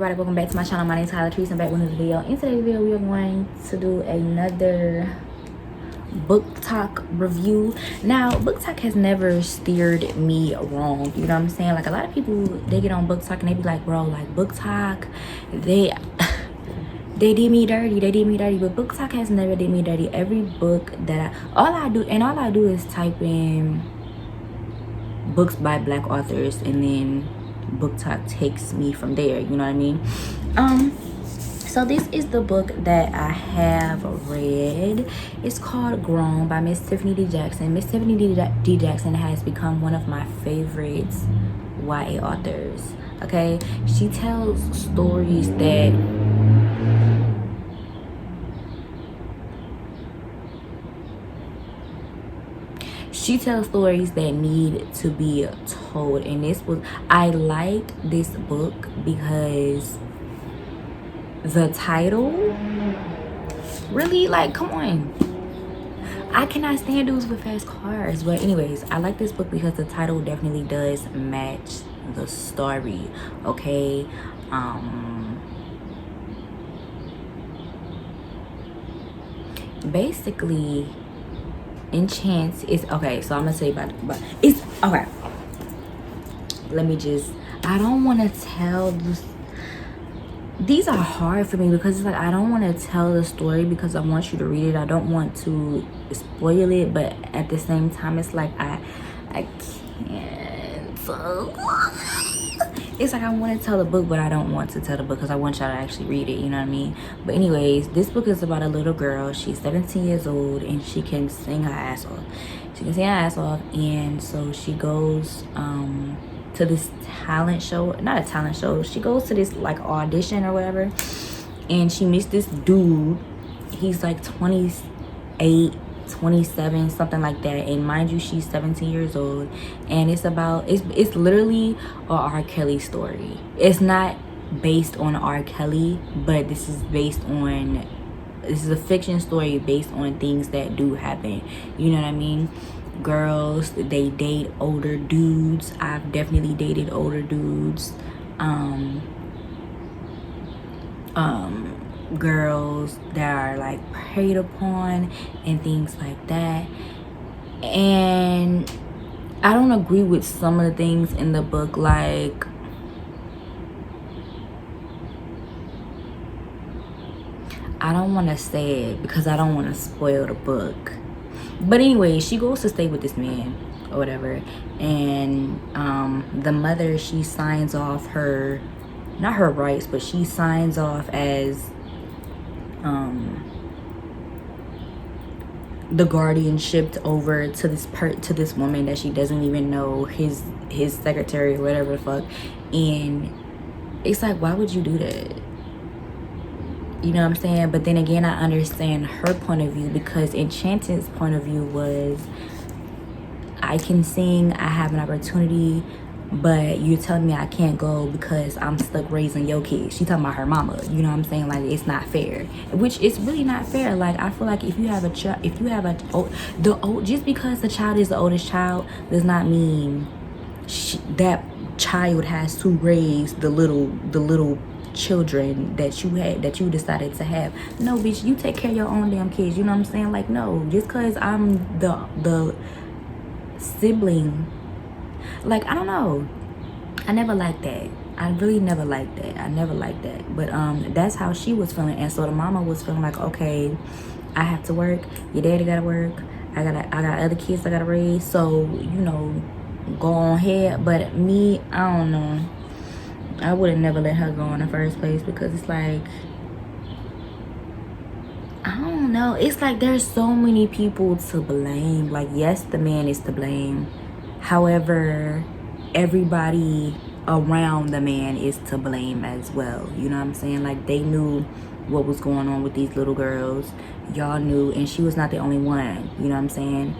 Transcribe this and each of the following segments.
everybody, welcome back to my channel. My name is Tyler Trees. I'm back with another video. In today's video we are going to do another book talk review. Now book talk has never steered me wrong, you know what I'm saying? Like a lot of people, they get on book talk and they be like, bro, like book talk, they did me dirty, but book talk has never did me dirty. Every book that all I do is type in books by black authors, and then book talk takes me from there, you know what I mean? So this is the book that I have read. It's called Grown by Miss Tiffany D. Jackson. Miss Tiffany D. Jackson has become one of my favorites YA authors. Okay, she tells stories that need to be told, and I liked this book because the title really, like, come on, I cannot stand dudes with fast cars. But anyways, I like this book because the title definitely does match the story. Okay, basically Enchant is okay. So I'm gonna tell you about it's okay. Let me just, I don't want to tell this. These are hard for me because it's like I don't want to tell the story because I want you to read it. I don't want to spoil it, but at the same time it's like I can't. So it's like I want to tell the book, but I don't want to tell the book because I want y'all to actually read it, you know what I mean? But anyways, this book is about a little girl. She's 17 years old and she can sing her ass off. And so she goes to this talent show, not a talent show, she goes to this like audition or whatever, and she meets this dude. He's like 28, 27, something like that, and mind you, she's 17 years old, and it's literally a R. Kelly story. It's not based on R. Kelly, but this is a fiction story based on things that do happen, you know what I mean? Girls, they date older dudes. I've definitely dated older dudes. Girls that are like preyed upon and things like that. And I don't agree with some of the things in the book. Like, I don't want to say it because I don't want to spoil the book. But anyway, she goes to stay with this man or whatever, and the mother, she signs off her, not her rights, but she signs off as the guardianship over to this woman that she doesn't even know, his secretary or whatever the fuck. And it's like, why would you do that? You know what I'm saying? But then again, I understand her point of view, because Enchanted's point of view was, I can sing, I have an opportunity, but you're telling me I can't go because I'm stuck raising your kids. She talking about her mama, you know what I'm saying? Like, it's not fair, which is really not fair. Like, I feel like if you have a child, just because the child is the oldest child does not mean that child has to raise the little children that you decided to have. No, bitch, you take care of your own damn kids, you know what I'm saying? Like, no, just because I'm the sibling, like, I don't know, I never liked that. I really never liked that. I never liked that. But that's how she was feeling. And so the mama was feeling like, okay, I have to work, your daddy gotta work, I got other kids I gotta raise, so, you know, go on ahead. But me, I don't know, I would have never let her go in the first place, because it's like, I don't know, it's like there's so many people to blame. Like, yes, the man is to blame, however, everybody around the man is to blame as well, you know what I'm saying? Like, they knew what was going on with these little girls, y'all knew, and she was not the only one, you know what I'm saying?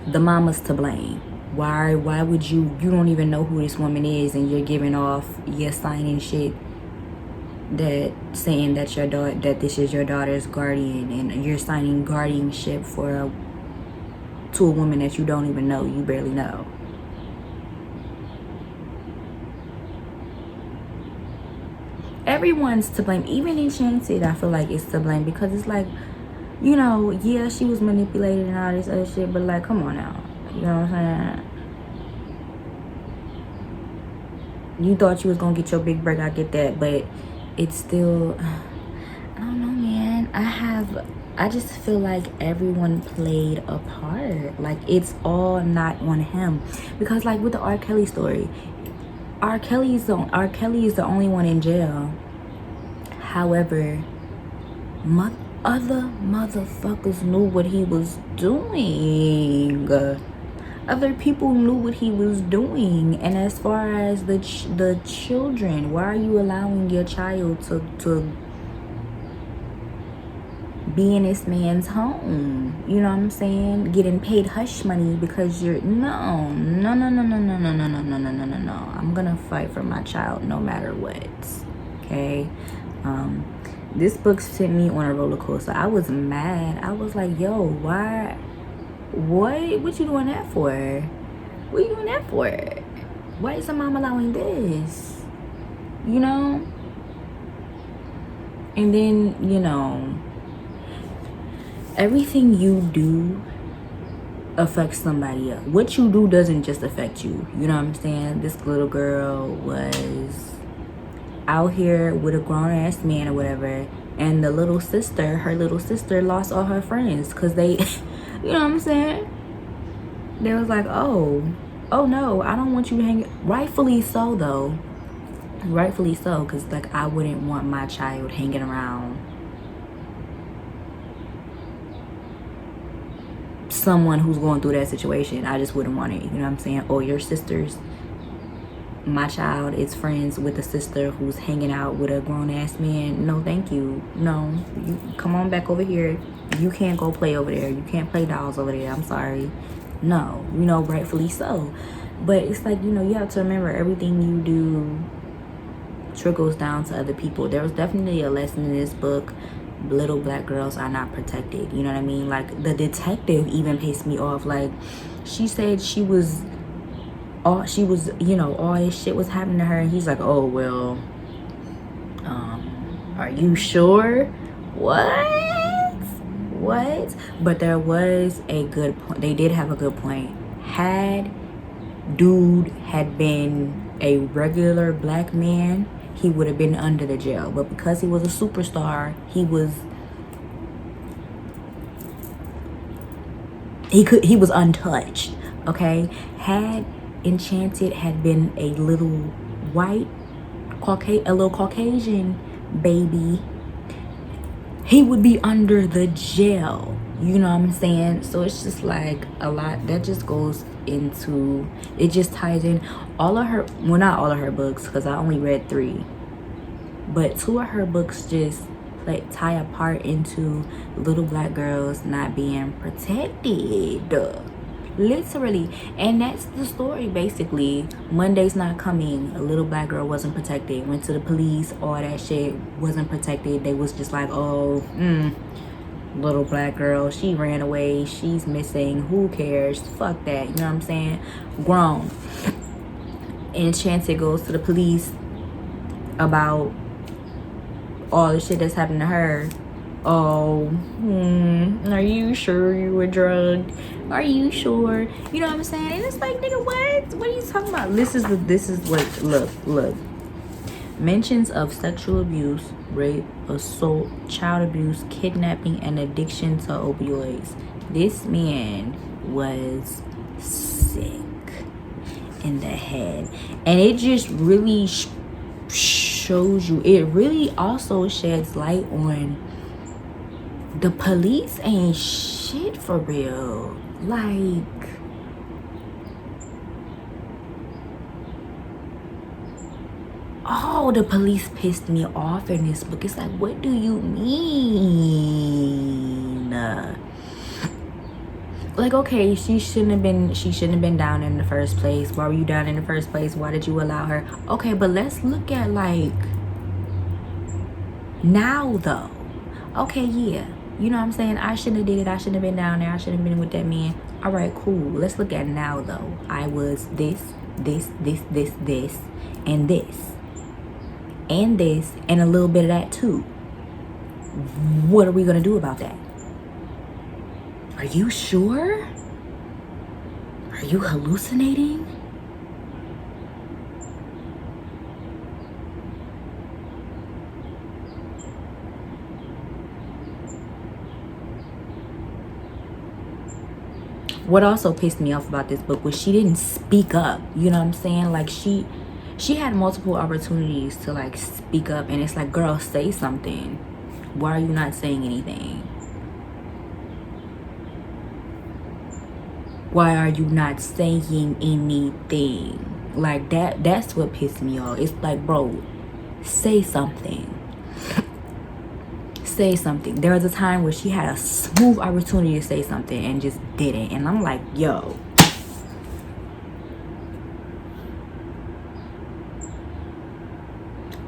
The mama's to blame. Why would you don't even know who this woman is, and you're giving off, you're signing shit that saying that that this is your daughter's guardian, and you're signing guardianship to a woman that you don't even know, you barely know. everyone's to blame. Even Enchanted, I feel like it's to blame, because it's like, you know, yeah, she was manipulated and all this other shit, but like, come on now, you know what I'm saying? You thought you was gonna get your big break, I get that, but it's still, I don't know, man. I just feel like everyone played a part. Like, it's all not on him, because like with the R. Kelly story, R. Kelly is the only one in jail. However, other motherfuckers knew what he was doing. Other people knew what he was doing. And as far as the children, why are you allowing your child to be in this man's home? You know what I'm saying? Getting paid hush money because you're no. I'm gonna fight for my child no matter what. Okay. This book sent me on a roller coaster. I was mad. I was like, yo, why? What you doing that for? What you doing that for? Why is the mom allowing this? You know? And then, you know, everything you do affects somebody else. What you do doesn't just affect you. You know what I'm saying? This little girl was out here with a grown-ass man or whatever, and her little sister lost all her friends because they, you know what I'm saying? They was like, oh no, I don't want you to hang. Rightfully so, though. Rightfully so, because like, I wouldn't want my child hanging around someone who's going through that situation. I just wouldn't want it. You know what I'm saying? Or your sisters. My child is friends with a sister who's hanging out with a grown-ass man. No, thank you. No, you come on back over here. You can't go play over there. You can't play dolls over there. I'm sorry. No, you know, rightfully so. But it's like, you know, you have to remember, everything you do trickles down to other people. There was definitely a lesson in this book. Little black girls are not protected. You know what I mean? Like, the detective even pissed me off. Like, she said she was, you know, all this shit was happening to her, and he's like, oh well, are you sure? What? But there was a good point. They did have a good point. Had dude had been a regular black man, he would have been under the jail. But because he was a superstar, he was untouched. Okay? Had Enchanted had been a little Caucasian baby, he would be under the jail. You know what I'm saying? So it's just like a lot that just goes into, it just ties in all of her, well, not all of her books, because I only read 3, but 2 of her books just tie a part into little black girls not being protected, literally. And that's the story, basically. Monday's Not Coming, a little black girl wasn't protected, went to the police, all that shit, wasn't protected. They was just like, oh, little black girl, she ran away, she's missing, who cares, fuck that, you know what I'm saying? Grown. Enchanted goes to the police about all the shit that's happened to her. Oh, are you sure you were drugged? Are you sure? You know what I'm saying? And it's like, nigga, what are you talking about? This is what, look. Mentions of sexual abuse, rape, assault, child abuse, kidnapping, and addiction to opioids. This man was sick in the head. And it just really shows you, it really also sheds light on the police ain't shit for real. Like, oh, the police pissed me off in this book. It's like, what do you mean? Like, okay, she shouldn't have been down in the first place. Why were you down in the first place? Why did you allow her? Okay, but let's look at, like, now though. Okay, yeah, you know what I'm saying? I shouldn't have did it. I shouldn't have been down there. I shouldn't have been with that man. All right, cool. Let's look at now though. I was this, and this. and this and a little bit of that too. What are we gonna do about that? Are you sure? Are you hallucinating? What also pissed me off about this book was she didn't speak up. You know what I'm saying? Like she had multiple opportunities to like speak up, and it's like, girl, say something. Why are you not saying anything? Why are you not saying anything? Like that's what pissed me off. It's like, bro, say something. Say something. There was a time where she had a smooth opportunity to say something and just didn't. And I'm like, yo.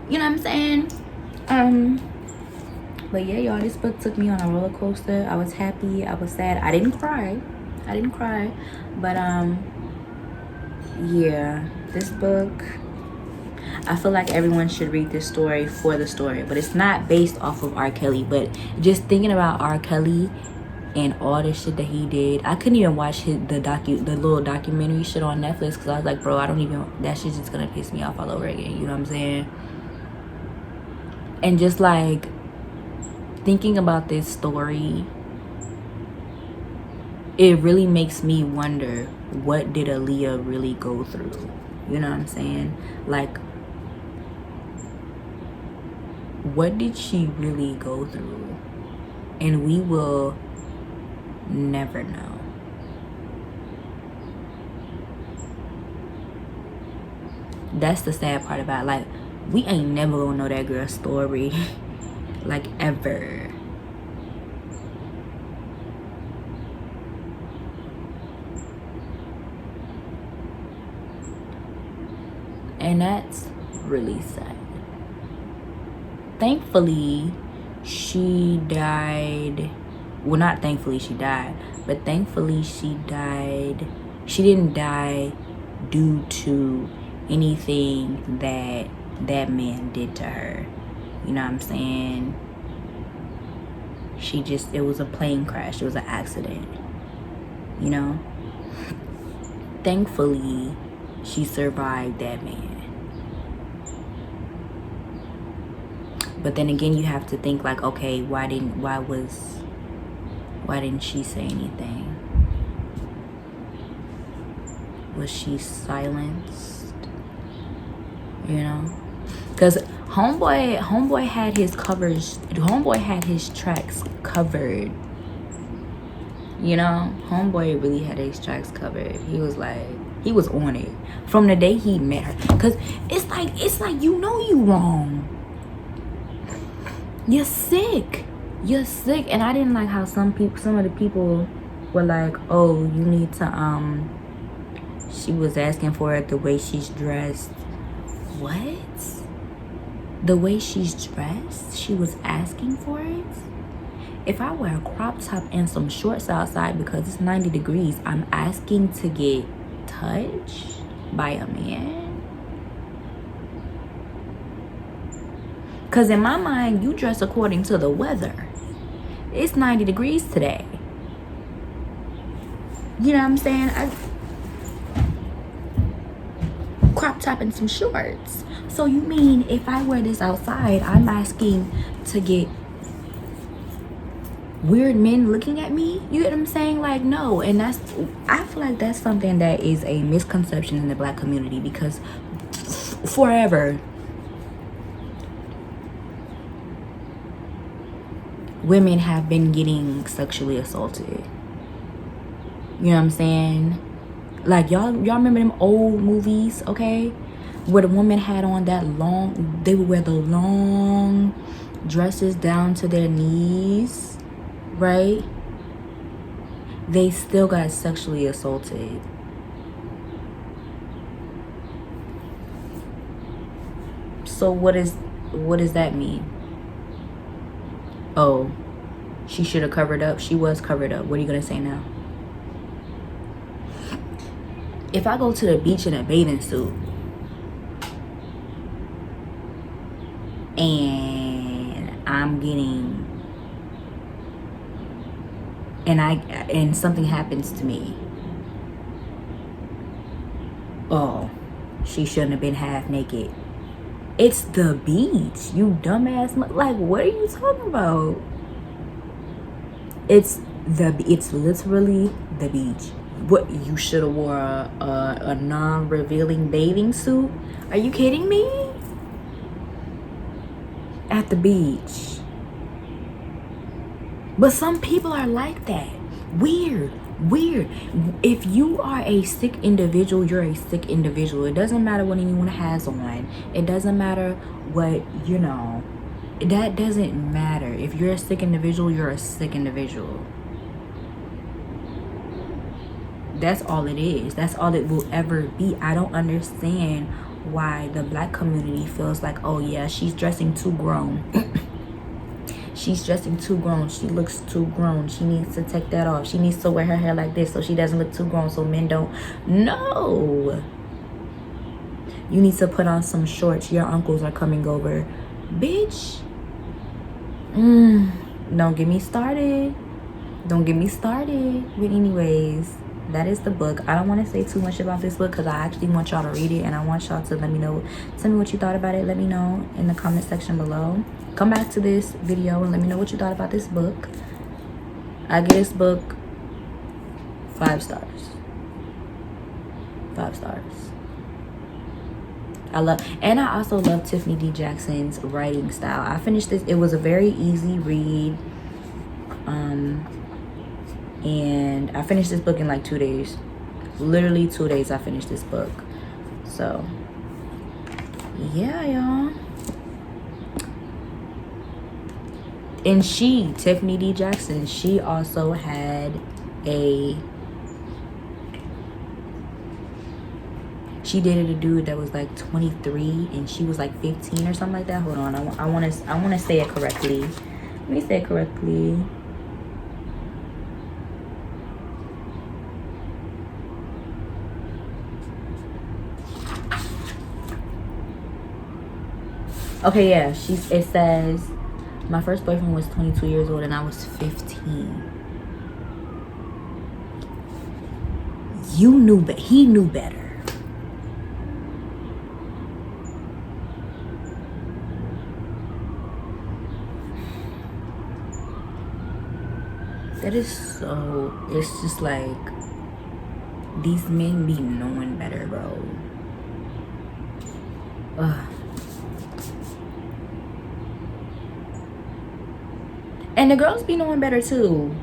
You know what I'm saying? But yeah, y'all, this book took me on a roller coaster. I was happy, I was sad. I didn't cry. But yeah, this book, I feel like everyone should read this story for the story, but it's not based off of R. Kelly. But just thinking about R. Kelly and all the shit that he did, I couldn't even watch the little documentary shit on Netflix because I was like, bro, that shit's just gonna piss me off all over again. You know what I'm saying? And just like thinking about this story, it really makes me wonder, what did Aaliyah really go through? You know what I'm saying? Like, what did she really go through? And we will never know. That's the sad part about it. Like, we ain't never gonna know that girl's story. Like, ever. And that's really sad. Thankfully, she died. Well, not thankfully she died, but thankfully she died. She didn't die due to anything that that man did to her. You know what I'm saying? It was a plane crash. It was an accident. You know? Thankfully, she survived that man. But then again, you have to think like, okay, why didn't she say anything? Was she silenced? You know? Because homeboy had his covers. Homeboy had his tracks covered. You know, homeboy really had his tracks covered. He was on it from the day he met her. Cause it's like you know you wrong. You're sick, and I didn't like how some of the people were like, oh, you need to she was asking for it the way she's dressed. What? The way she's dressed? She was asking for it? If I wear a crop top and some shorts outside because it's 90 degrees, I'm asking to get touched by a man? Because in my mind, you dress according to the weather. It's 90 degrees today. You know what I'm saying? Crop top and some shorts. So you mean if I wear this outside, I'm asking to get weird men looking at me? You get what I'm saying? Like, no. And I feel like that's something that is a misconception in the Black community, because forever women have been getting sexually assaulted. You know what I'm saying? Like, y'all remember them old movies, okay? Where the woman had on they would wear the long dresses down to their knees, right? They still got sexually assaulted. So what does that mean? Oh, she should have covered up. She was covered up. What are you gonna say now? If I go to the beach in a bathing suit, and I'm getting, and something happens to me. Oh, she shouldn't have been half naked. It's the beach, you dumbass. Like, what are you talking about? It's literally the beach. What, you should have wore a non-revealing bathing suit? Are you kidding me? At the beach. But some people are like that. Weird. If you are a sick individual, you're a sick individual. It doesn't matter what anyone has on. It doesn't matter what, you know. That doesn't matter. If you're a sick individual, you're a sick individual. That's all it is. That's all it will ever be. I don't understand why the black community feels like, oh yeah, she's dressing too grown. She's dressing too grown. She looks too grown. She needs to take that off. She needs to wear her hair like this so she doesn't look too grown, so men don't. No. You need to put on some shorts. Your uncles are coming over. Bitch. Don't get me started. Don't get me started. But anyways, that is the book. I don't want to say too much about this book because I actually want y'all to read it, and I want y'all to let me know. Tell me what you thought about it. Let me know in the comment section below. Come back to this video and let me know what you thought about this book. I give this book 5 stars. 5 stars. And I also love Tiffany D. Jackson's writing style. I finished this. It was a very easy read. And I finished this book in like 2 days. Literally 2 days I finished this book. So, yeah, y'all. And Tiffany D. Jackson, she also had she dated a dude that was like 23 and she was like 15 or something like that. Hold on, I want to say it correctly. Let me say it correctly. Okay, yeah, it says my first boyfriend was 22 years old and I was 15. He knew better. That is so, it's just like, these men be knowing better, bro. Ugh. And the girls be knowing better too.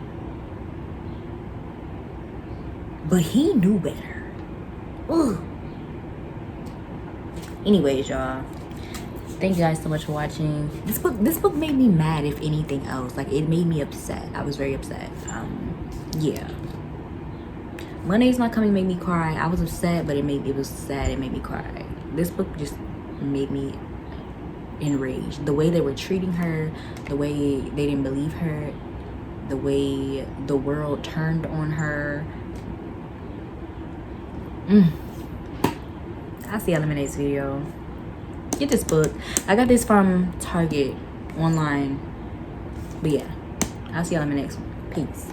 But he knew better. Ugh. Anyways, y'all. Thank you guys so much for watching. This book made me mad, if anything else. Like, it made me upset. I was very upset. Yeah. Monday's Not Coming made me cry. I was upset, but it was sad. It made me cry. This book just made me enraged. The way they were treating her, the way they didn't believe her, the way the world turned on her. I'll see y'all in my next video. Get this book. I got this from Target online. But yeah, I'll see y'all in my next one. Peace.